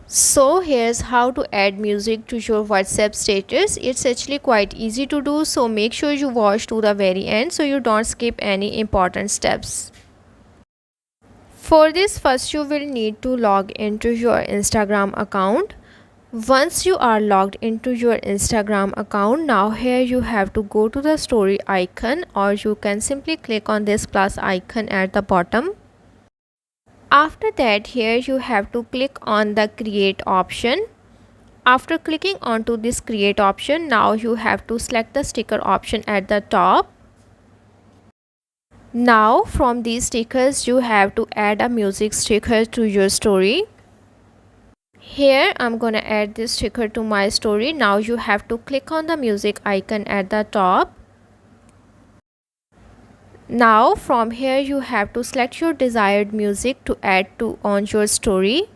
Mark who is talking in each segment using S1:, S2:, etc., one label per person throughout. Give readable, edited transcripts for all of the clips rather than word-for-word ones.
S1: So here's how to add music to your WhatsApp status. It's actually quite easy to do, so make sure you watch to the very end so you don't skip any important steps. For this, first you will need to log into your Instagram account. Once you are logged into your Instagram account, now here you have to go to the story icon, or you can simply click on this plus icon at the bottom. After that, here you have to click on the create option. After clicking onto this create option, now you have to select the sticker option at the top. Now from these stickers you have to add a music sticker to your story. Here I'm gonna add this sticker to my story. Now you have to click on the music icon at the top. Now from here you have to select your desired music to add to on your story.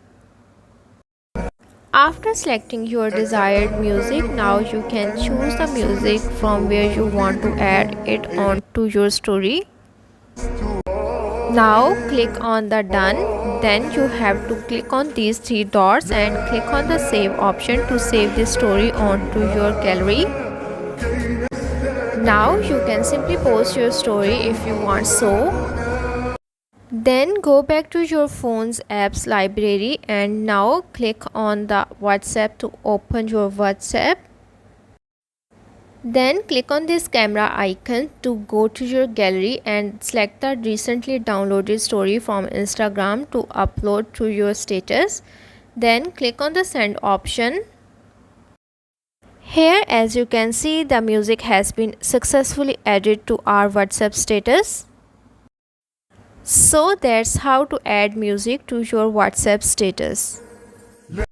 S1: After selecting your desired music, now you can choose the music from where you want to add it on to your story. Now click on the done. Then you have to click on these three dots and click on the save option to save this story onto your gallery. Now you can simply post your story if you want so. Then go back to your phone's apps library and now click on the WhatsApp to open your WhatsApp. Then click on this camera icon to go to your gallery and select the recently downloaded story from Instagram to upload to your status. Then click on the send option. Here, as you can see, the music has been successfully added to our WhatsApp status. So that's how to add music to your WhatsApp status.